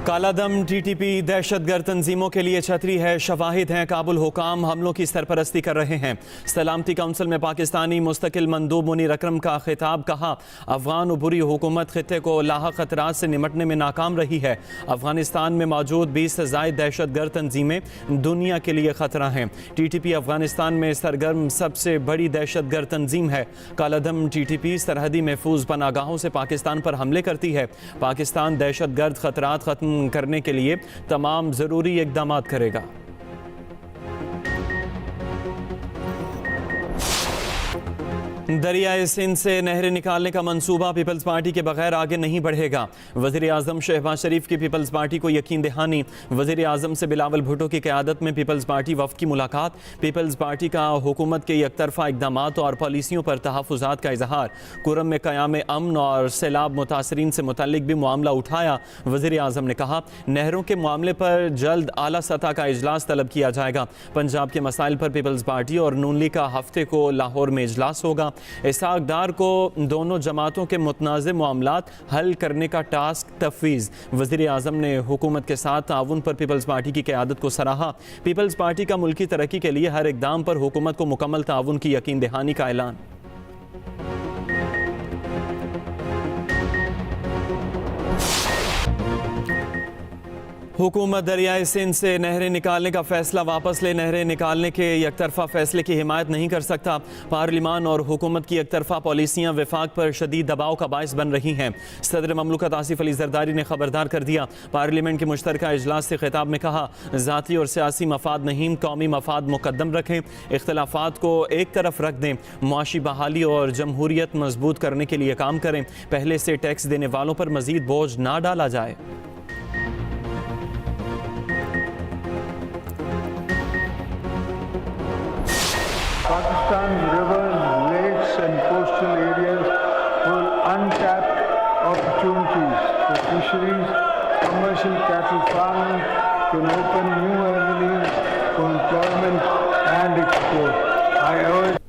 कालादम TTP दहशतगर्द तंजीमों के लिए छतरी है। शवाहिद हैं काबुल हुकाम हमलों की सरपरस्ती कर रहे हैं। सलामती काउंसिल में पाकिस्तानी मुस्तकिल मंदूब मुनीर अकरम का खिताब। कहा अफगान उबूरी हुकूमत खित्ते को लाहक खतरात से निमटने में नाकाम रही है। अफगानिस्तान में मौजूद 20 से ज़ायद दहशतगर्द तंजीमें दुनिया के लिए खतरा हैं। टीटीपी अफगानिस्तान में सरगर्म सबसे बड़ी दहशतगर्द तंजीम है। कालादम टीटीपी सरहदी महफूज पनागाहों से पाकिस्तान पर हमले करती है। पाकिस्तान दहशतगर्द खतरात खत्म करने के लिए तमाम जरूरी इक़दाम करेगा। दरियाए सिंध से नहरें निकालने का मंसूबा पीपल्स पार्टी के बगैर आगे नहीं बढ़ेगा। वज़ीर आज़म शहबाज शरीफ की पीपल्स पार्टी को यकीन दहानी। वज़ीर आज़म से बिलावल भुट्टो की क़यादत में पीपल्स पार्टी वफ़द की मुलाकात। पीपल्स पार्टी का हुकूमत के एकतरफ़ा इक़दामात और पॉलिसियों पर तहफ़्फ़ुज़ात का इजहार। कुरम में क़याम अमन और सैलाब मुतासरीन से मुतल्लिक़ भी मामला उठाया। वज़ीर आज़म ने कहा नहरों के मामले पर जल्द आला सतह का इजलास तलब किया जाएगा। पंजाब के मसाइल पर पीपल्स पार्टी और नून लीग का हफ्ते को लाहौर में इजलास होगा। इसहाक डार को दोनों जमातों के मुतनाज़े मामलात हल करने का टास्क तफवीज़। वज़ीर आज़म ने हुकूमत के साथ ताउन पर पीपल्स पार्टी की क़यादत को सराहा। पीपल्स पार्टी का मुल्की तरक्की के लिए हर इक़दाम पर हुकूमत को मुकम्मल ताउन की यकीन दहानी का ऐलान। हुकूमत दरियाए सिंध से नहरें निकालने का फैसला वापस ले। नहरें निकालने के एकतरफा फैसले की हिमायत नहीं कर सकता। पार्लिमान और हुकूमत की एकतरफा पॉलिसियाँ वफाक पर शदीद दबाव का बायस बन रही हैं। सदर ममलकत आसिफ अली जरदारी ने खबरदार कर दिया। पार्लियामेंट के मुश्तरका इजलास से खिताब में कहा ज़ाती और सियासी मफाद नहीं, कौमी मफाद मुकद्दम रखें। इख्तलाफात को एक तरफ रख दें। मुआशी बहाली और जमहूरियत मजबूत करने के लिए काम करें। पहले से टैक्स देने वालों पर मजीद बोझ ना डाला जाए। Pakistan rivers, lakes and coastal areas hold untapped opportunities for fisheries. Commercial cattle farming can open new avenues for employment and export. I urge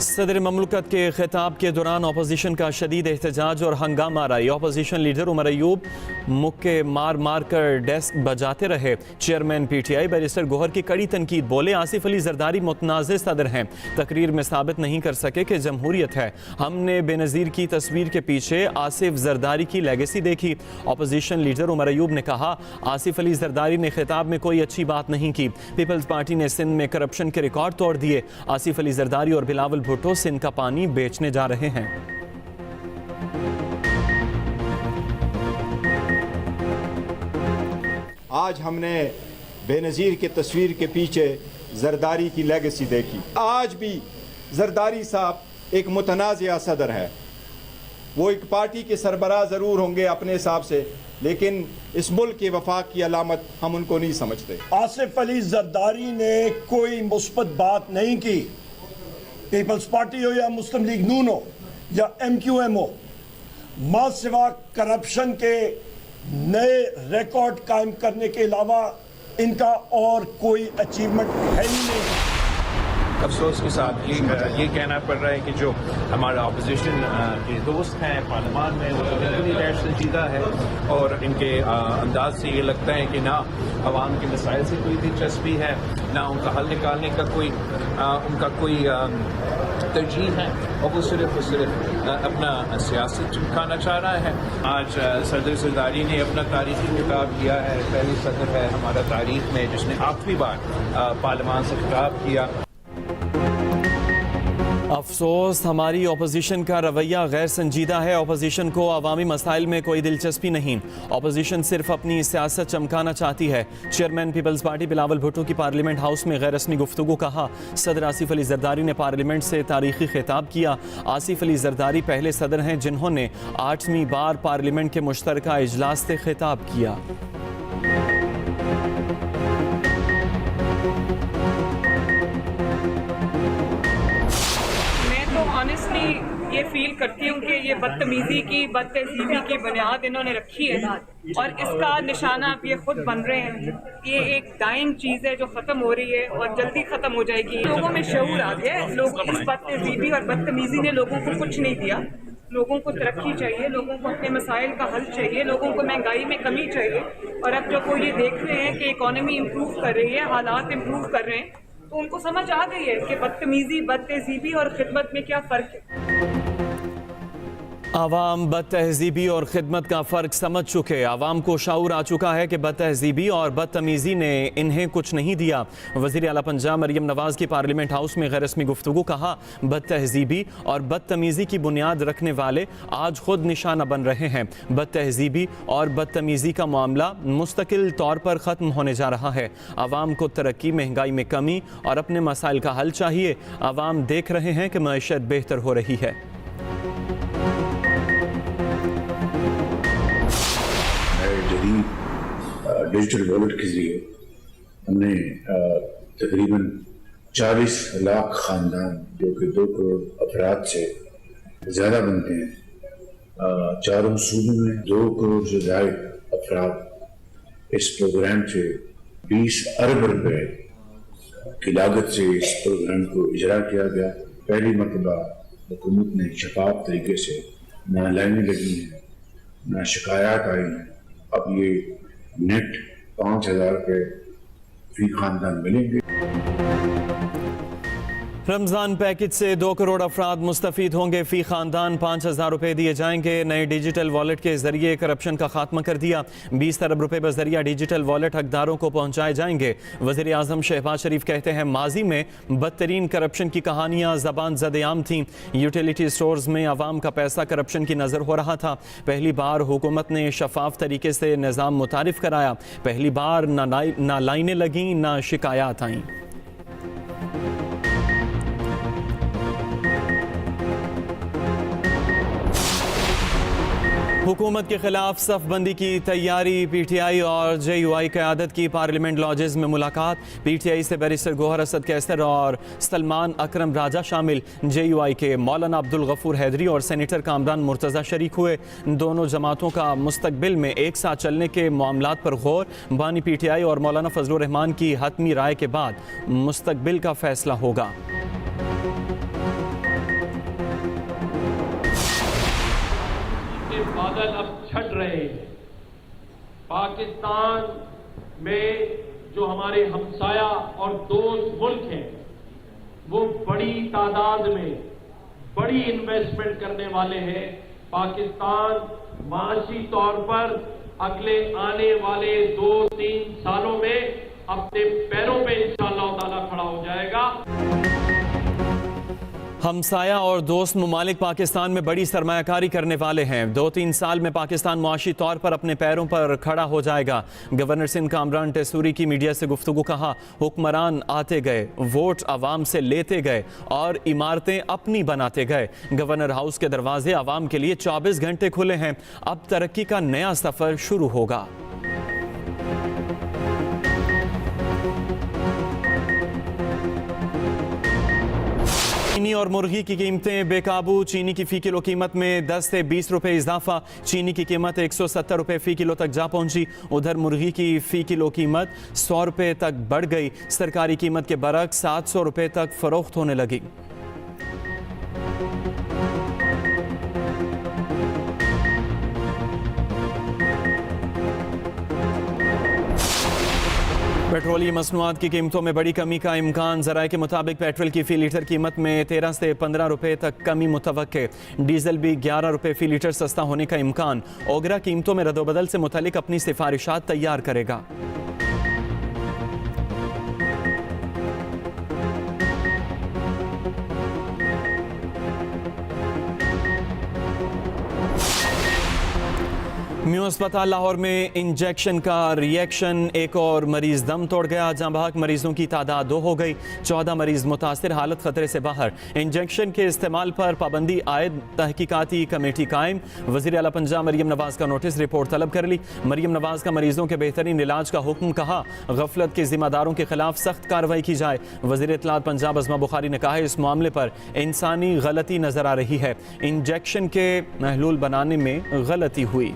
सदर ममलकत के खिताब के दौरान अपोजिशन का शदीद एहतजाज और हंगामा रही। अपोजिशन लीडर उमर अयूब मुक्के मार मार कर डेस्क बजाते रहे। चेयरमैन PTI बैरिस्टर गोहर की कड़ी तनकीद। बोले आसिफ अली जरदारी मुतनाज़े सदर हैं, तकरीर में साबित नहीं कर सके कि जमहूरियत है। हमने बेनज़ीर की तस्वीर के पीछे आसिफ जरदारी की लेगेसी देखी। अपोजिशन लीडर उमर अयूब ने कहा आसिफ अली जरदारी ने खिताब में कोई अच्छी बात नहीं की। पीपल्स पार्टी ने सिंध में करप्शन के रिकॉर्ड तोड़ दिए। आसिफ अली जरदारी और बिलावल भुट्टो सिंध का पानी बेचने जा रहे हैं। आज हमने बेनज़ीर की तस्वीर के पीछे जरदारी की लेगेसी देखी। आज भी जरदारी साहब एक मुतनाज़िया सदर है। वो एक पार्टी के सरबराह ज़रूर होंगे अपने हिसाब से, लेकिन इस मुल्क के वफाक की अलामत हम उनको नहीं समझते। आसिफ अली जरदारी ने कोई मुस्बत बात नहीं की। पीपल्स पार्टी हो या मुस्लिम लीग नून हो या MQM हो, मां सिवा करप्शन के नए रिकॉर्ड कायम करने के अलावा इनका और कोई अचीवमेंट है ही नहीं। अफसोस के साथ ये कहना पड़ रहा है कि जो हमारा अपोजिशन के दोस्त हैं पार्लियामान में वो बिल्कुल गैर संजीदा है और इनके अंदाज से ये लगता है कि ना अवाम के मसाइल से कोई दिलचस्पी है, ना उनका हल निकालने का उनका कोई तरजीह है, और वो सिर्फ अपना सियासत चमकाना चाह रहा है। आज सदर जरदारी ने अपना तारीखी खिताब किया है। पहली सदर है हमारा तारीख में जिसने आखिरी बार पार्लियामान से खिताब किया। अफसोस हमारी अपोजिशन का रवैया गैर संजीदा है। अपोजिशन को अवामी मसाइल में कोई दिलचस्पी नहीं। अपोजिशन सिर्फ अपनी सियासत चमकाना चाहती है। चेयरमैन पीपल्स पार्टी बिलावल भुट्टो की पार्लियामेंट हाउस में गैर रस्मी गुफ्तगू। कहा सदर आसिफ अली जरदारी ने पार्लियामेंट से तारीखी खिताब किया। आसिफ अली जरदारी पहले सदर हैं जिन्होंने 8वीं बार पार्लियामेंट के मुश्तरका इजलास से खिताब किया। ऑनेस्टली ये फील करती हूँ कि ये बदतमीजी की बदतहजीबी की बुनियाद इन्होंने रखी है और इसका निशाना अब ये खुद बन रहे हैं। ये एक डाइंग चीज़ है जो ख़त्म हो रही है और जल्दी ख़त्म हो जाएगी। लोगों में शऊर आ गया है। लोग इस बदतहजीबी और बदतमीजी ने लोगों को कुछ नहीं दिया। लोगों को तरक्की चाहिए, लोगों को अपने मसाइल का हल चाहिए, लोगों को महंगाई में कमी चाहिए। और अब जब वो ये देख रहे हैं कि इकॉनमी इम्प्रूव कर रही है, हालात इम्प्रूव कर रहे हैं, तो उनको समझ आ गई है कि बदतमीजी, बदतहजीबी और खिदमत में क्या फ़र्क है। आवाम बदतहजीबी और खिदमत का फ़र्क समझ चुके। आवाम को शाऊर आ चुका है कि बदतहजीबी और बदतमीज़ी ने इन्हें कुछ नहीं दिया। वज़ीर आला पंजाब मरियम नवाज़ की पार्लियामेंट हाउस में गैर रस्मी गुफ्तगू। कहा, बदतहजीबी और बदतमीज़ी की बुनियाद रखने वाले आज खुद निशाना बन रहे हैं। बदतहजीबी और बदतमीज़ी का मामला मुस्तकिल तौर पर ख़त्म होने जा रहा है। आवाम को तरक्की, महंगाई में कमी और अपने मसाइल का हल चाहिए। आवाम देख रहे हैं कि मईशत बेहतर हो रही है। डिजिटल वॉलेट के जरिए हमने तकरीबन 40 लाख ख़ानदान, जो कि 2 करोड़ अफराद से ज़्यादा बनते हैं, चारों सूबों में 2 करोड़ से ज़्यादा अफराद इस प्रोग्राम से 20 अरब रुपए की लागत से इस प्रोग्राम को इजरा किया गया। पहली मरतबा हुकूमत ने शफाफ तरीके से ना लाइनें लगी हैं, ना शिकायत आई हैं। अब ये नेट 5,000 रुपये फी खानदान मिलेंगे। रमज़ान पैकेज से 2 करोड़ अफराद मुस्तफ़ीद होंगे। फ़ी ख़ानदान 5,000 रुपये दिए जाएंगे। नए डिजिटल वॉलेट के ज़रिए करप्शन का खात्मा कर दिया। 20 अरब रुपये बज़रिया डिजिटल वॉलेट हकदारों को पहुँचाए जाएंगे। वज़ीर आज़म शहबाज शरीफ कहते हैं, माजी में बदतरीन करप्शन की कहानियाँ ज़बान ज़द-ए-आम थीं। यूटिलिटी स्टोर्स में आवाम का पैसा करप्शन की नज़र हो रहा था। पहली बार हुकूमत ने शफाफ तरीके से निज़ाम मुतारिफ कराया। पहली बार ना लाइनें लगीं, ना शिकायत आईं। हुकूमत के खिलाफ सफ़बंदी की तैयारी। PTI और JUI क़यादत की पार्लियामेंट लॉजेस में मुलाकात। PTI से बैरिस्टर गोहर असद कैसर और सलमान अकरम राजा शामिल। JUI के मौलाना अब्दुल गफूर हैदरी और सेनेटर कामरान मुर्तज़ा शरीक हुए। दोनों जमातों का मुस्तकबिल में एक साथ चलने के मामलात पर गौर। बानी PTI और मौलाना फजलुर रहमान की हतमी राय के बाद मुस्तकबिल का फैसला होगा। बादल अब छट रहे हैं। पाकिस्तान में जो हमारे हमसाया और दोस्त मुल्क हैं, वो बड़ी तादाद में बड़ी इन्वेस्टमेंट करने वाले हैं। पाकिस्तान माशी तौर पर अगले आने वाले 2-3 सालों में अपने पैरों पे इंशाअल्लाह ताला खड़ा हो जाएगा। हमसाया और दोस्त ममालिक पाकिस्तान में बड़ी सरमायाकारी करने वाले हैं। 2-3 साल में पाकिस्तान मुआशी तौर पर अपने पैरों पर खड़ा हो जाएगा। गवर्नर सिंध कामरान टेसूरी की मीडिया से गुफ्तगू। कहा, हुक्मरान आते गए, वोट आवाम से लेते गए और इमारतें अपनी बनाते गए। गवर्नर हाउस के दरवाजे आवाम के लिए 24 घंटे खुले हैं। अब तरक्की का नया सफर शुरू होगा। चीनी और मुर्गी की कीमतें बेकाबू। चीनी की फ़ी किलो कीमत में 10 से 20 रुपये इजाफा। चीनी की कीमत 170 रुपये फ़ी किलो तक जा पहुंची। उधर मुर्गी की फ़ी किलो कीमत 100 रुपये तक बढ़ गई। सरकारी कीमत के बरक्स 700 रुपये तक फ़रोख्त होने लगी। पेट्रोलियम मसनूआत की कीमतों में बड़ी कमी का इम्कान। ज़राए के मुताबिक पेट्रोल की फ़ी लीटर कीमत में 13 से 15 रुपये तक कमी मुतवक्के। डीजल भी 11 रुपये फ़ी लीटर सस्ता होने का इम्कान। ओगरा कीमतों में रद्दोबदल से मुतालिक अपनी सिफारिशात तैयार करेगा। म्यू अस्पताल लाहौर में इंजेक्शन का रिएक्शन। एक और मरीज दम तोड़ गया। जहां बहक मरीजों की तादाद 2 हो गई। 14 मरीज मुतासिर, हालत खतरे से बाहर। इंजेक्शन के इस्तेमाल पर पाबंदी आयद तहकीकाती कमेटी कायम। वज़ीर आला पंजाब मरियम नवाज़ का नोटिस, रिपोर्ट तलब कर ली। मरियम नवाज़ का मरीजों के बेहतरीन इलाज का हुक्म। कहा, गफलत के जिम्मेदारों के खिलाफ सख्त कार्रवाई की जाए। वज़ीर इत्तलात पंजाब अज़मा बुखारी ने कहा, इस मामले पर इंसानी गलती नजर आ रही है। इंजेक्शन के महलूल बनाने में गलती हुई।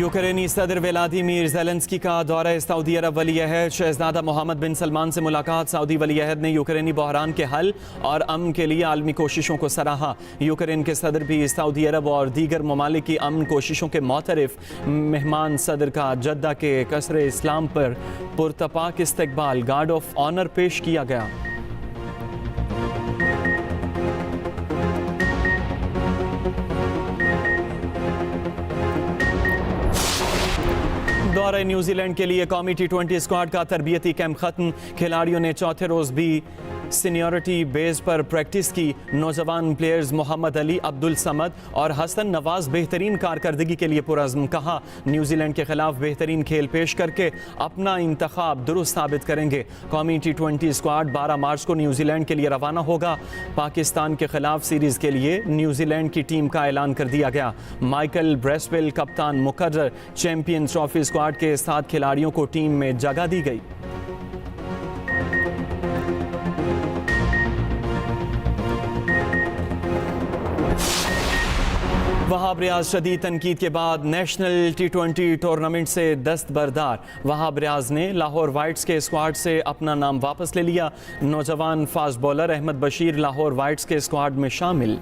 यूक्रेनी सदर व्लादिमीर ज़ेलेंस्की का दौरा सऊदी अरब वली अहद शहज़ादा मोहम्मद बिन सलमान से मुलाकात। सऊदी वली अहद ने यूक्रेनी बहरान के हल और अमन के लिए आलमी कोशिशों को सराहा। यूक्रेन के सदर भी सऊदी अरब और दीगर ममालिक की अमन कोशिशों के मोतरफ। मेहमान सदर का जद्दा के कसर इस्लाम पर पुरतपाक इस्तकबाल गार्ड ऑफ ऑनर पेश किया गया। दौरे न्यूजीलैंड के लिए कौमी T20 स्क्वाड का तरबियती कैंप खत्म। खिलाड़ियों ने चौथे रोज भी सीनियरिटी बेस पर प्रैक्टिस की। नौजवान प्लेयर्स मोहम्मद अली, अब्दुल समद और हसन नवाज बेहतरीन कारकर्दगी के लिए पुरज़्म। कहा न्यूजीलैंड के खिलाफ बेहतरीन खेल पेश करके अपना इंतखाब दुरुस्त साबित करेंगे। कौमी T20 स्क्वाड 12 मार्च को न्यूजीलैंड के लिए रवाना होगा। पाकिस्तान के खिलाफ सीरीज के लिए न्यूजीलैंड की टीम का ऐलान कर दिया गया। माइकल ब्रेसवेल कप्तान मुकर्रर। चैंपियंस ट्रॉफी स्क्वाड के 7 खिलाड़ियों को टीम में जगह दी गई। वहाब रियाज शदीद तनकीद के बाद नेशनल T20 टूर्नामेंट से दस्तबरदार। वहाब रियाज ने लाहौर वाइट्स के स्क्वाड से अपना नाम वापस ले लिया। नौजवान फास्ट बॉलर अहमद बशीर लाहौर वाइट्स के स्क्वाड में शामिल।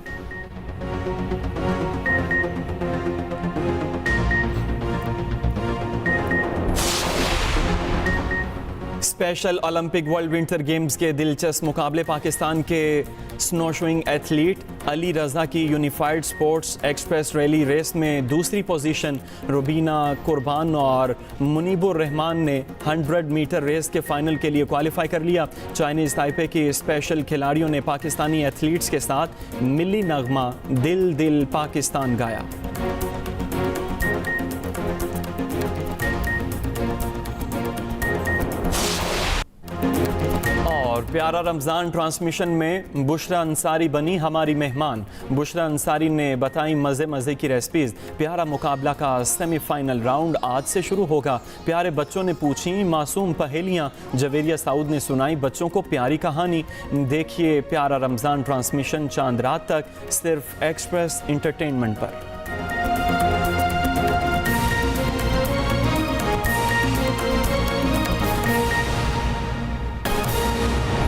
Special Olympic world winter games के दिलचस्प मुकाबले। पाकिस्तान के स्नोशोइंग एथलीट अली रजा की unified sports express rally race में दूसरी पोजीशन। रुबीना कुर्बान और मुनीबुर रहमान ने 100 मीटर रेस के फाइनल के लिए क्वालिफाई कर लिया। चाइनीज ताइपे के स्पेशल खिलाड़ियों ने पाकिस्तानी एथलीट्स के साथ मिली नगमा दिल दिल पाकिस्तान गाया। और प्यारा रमज़ान ट्रांसमिशन में बुशरा अंसारी बनी हमारी मेहमान। बुशरा अंसारी ने बताई मज़े मज़े की रेसिपीज़। प्यारा मुकाबला का सेमीफाइनल राउंड आज से शुरू होगा। प्यारे बच्चों ने पूछी मासूम पहेलियाँ। जवेरिया साउद ने सुनाई बच्चों को प्यारी कहानी। देखिए प्यारा रमज़ान ट्रांसमिशन चांद रात तक सिर्फ एक्सप्रेस इंटरटेनमेंट पर।